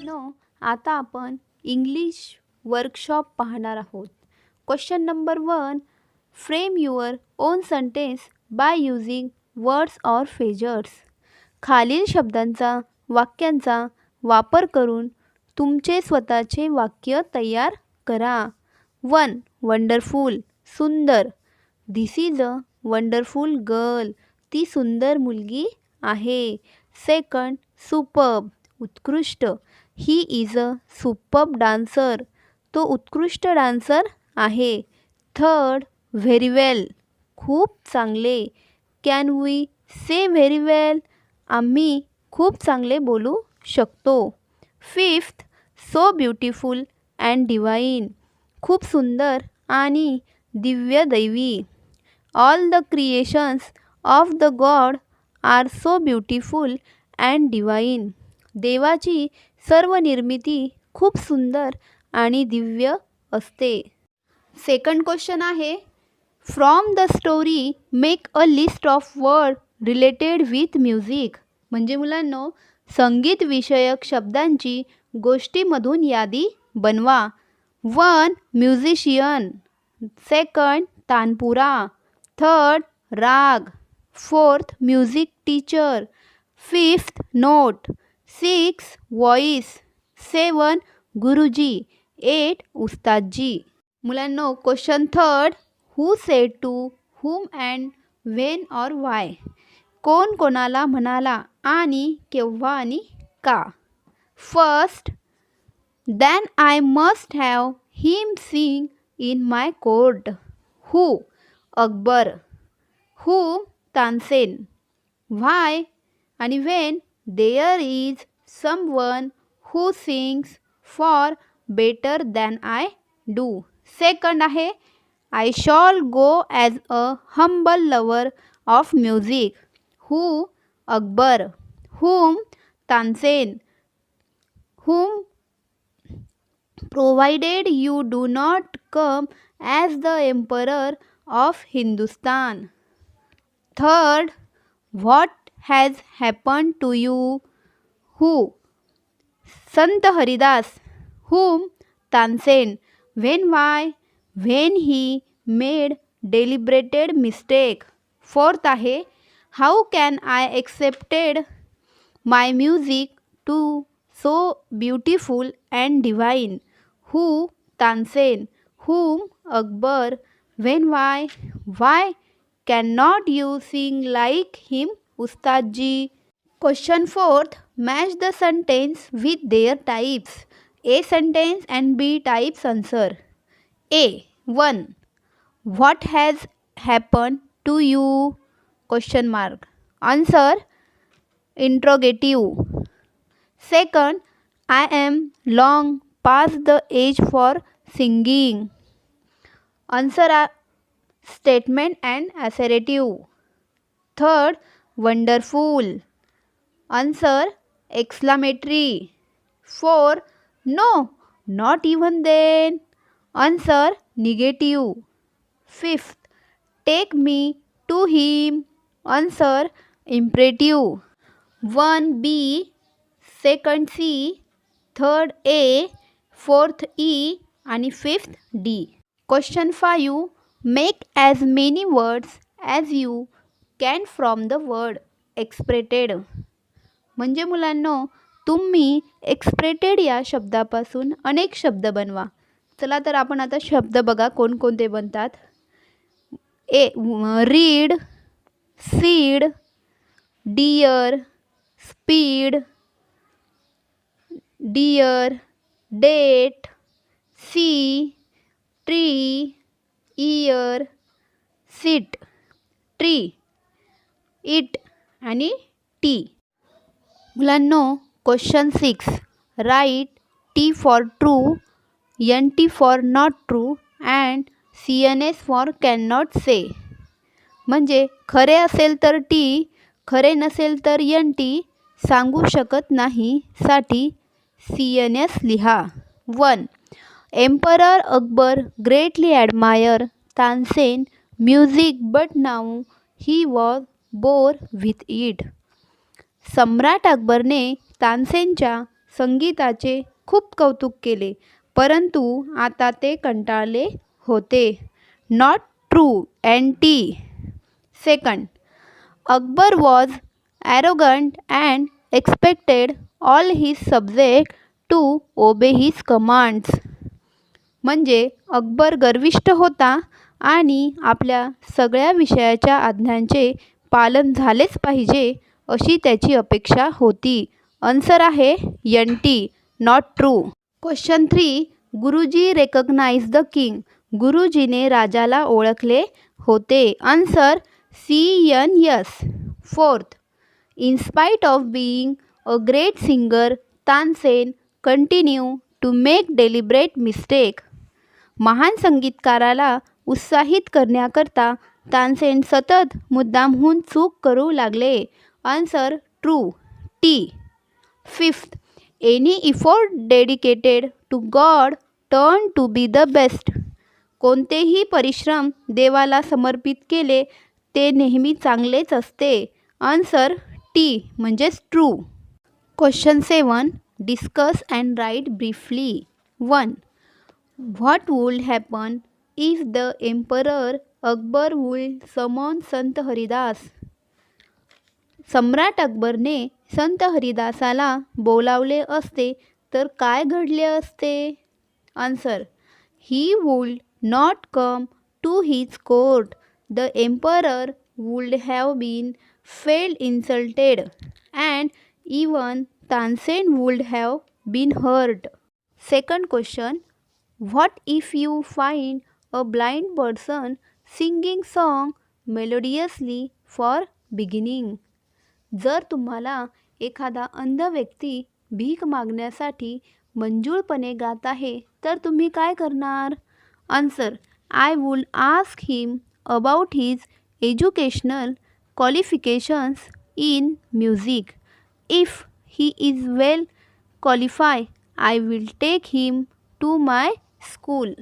No आता आपण English workshop पाहणार आहोत. Question number 1. Frame your own sentence by using words or phrases. खालील शब्दांचा वाक्यांचा वापर करून तुमचे स्वतःचे वाक्य तयार करा. 1. वंडरफुल सुंदर. This is a wonderful girl. ती सुंदर मुलगी आहे. 2. सुपर्ब उत्कृष्ट. He is a superb dancer. तो उत्कृष्ट डान्सर आहे. 3. व्हेरी वेल खूप चांगले. कॅन वी से व्हेरी वेल. आम्ही खूप चांगले बोलू शकतो. 5. So beautiful and divine. खूप सुंदर आणि दिव्य दैवी. All the creations of the God are so beautiful and divine. देवाची सर्व निर्मिती खूप सुंदर आणि दिव्य असते. सेकंड क्वेश्चन आहे, from the story make a list of word related with music. म्हणजे मुलांनो, संगीत विषयक शब्दांची गोष्टीमधून यादी बनवा. 1. Musician. 2. Tanpura. 3. Raga. 4. Music teacher. 5. Note. 6. Voice. 7. Guruji. 8. Ustadji. मुलांनो, question 3. Who said to whom and when or why. कोण कोणाला म्हणाला आणि केव्हा आणि का. First, then I must have him sing in my court. Who. Akbar. Whom. Tansen. व्हाय आणि when. There is someone who sings for better than I do. Second आहे, I shall go as a humble lover of music. Who. Akbar. whom. Tansen. whom provided you do not come as the emperor of Hindustan. Third, what has happened to you. who. Sant Haridas. whom. Tansen. when. why. when he made deliberated mistake. Fourth आहे, how can I accepted my music to so beautiful and divine. who. Tansen. whom. Akbar. when. why. why cannot you sing like him. Ustadji. Question 4. match the sentence with their types. A sentence and B types answer. A. 1. What has happened to you? Question mark. Answer. Interrogative. Second, I am long past the age for singing. Answer are statement and assertive. Third, wonderful. Answer exclamatory. 4. No, not even then. Answer negative. 5th, take me to him. Answer imperative. 1B, 2nd C, 3rd A, 4th E आणि 5th D. Question 5. Make as many words as you can from the word exprested. म्हणजे मुलांनो, तुम्ही एक्सप्रेटेड या शब्दापासून अनेक शब्द बनवा. चला तर आपण आता शब्द बघा कोणकोणते बनतात. A. Read. Seed. Dear. Speed. Dear. Date. Sea. Tree. Ear. Seat. Tree. Eat आणि टी. मुलांनो, question 6. Write T for true, N T for not true and C N S for can not say. म्हणजे खरे असेल तर T, खरे नसेल तर N T, सांगू शकत नाही साठी सी एन एस लिहा. 1. Emperor Akbar greatly admire Tansen music but now he was bore with it. सम्राट अकबरने तानसेनच्या संगीताचे खूप कौतुक केले, परंतु आता ते कंटाळले होते. Not true. NT. Second, Akbar was arrogant and expected all his subject to obey his commands. म्हणजे अकबर गर्विष्ठ होता आणि आपल्या सगळ्या विषयाच्या आज्ञांचे पालन झालेच पाहिजे अशी त्याची अपेक्षा होती. आन्सर आहे एंटी. Not true. क्वेश्चन 3. गुरुजी रेकग्नाइज द किंग. गुरुजीने राजाला ओळखले होते. Answer CNS. Fourth, in spite of being a great singer, Tansen continue to make deliberate mistake. महान संगीतकाराला उत्साहित करण्याकरता तानसेन सतत मुद्दामहून चूक करू लागले. Answer true. T. Fifth, any effort dedicated to God turn to be the best. कोणतेही परिश्रम देवाला समर्पित केले ते नेहमी चांगलेच असते. आन्सर टी म्हणजेच true. Question 7. Discuss and write briefly. 1. What would happen if the emperor Akbar would summon Sant Haridas. सम्राट अकबरने संत हरिदासाला बोलावले असते तर काय घडले असते. Answer, he would not come to his court. The emperor would have been felt insulted and even Tansen would have been hurt. Second question, what if you find a blind person singing song melodiously for beginning. जर तुम्हाला एखादा अंध व्यक्ती भीक मागण्यासाठी मंजूळपणे गात आहे तर तुम्ही काय करणार. Answer, I would ask him about his educational qualifications in music. If he is well qualify, I will take him to my school.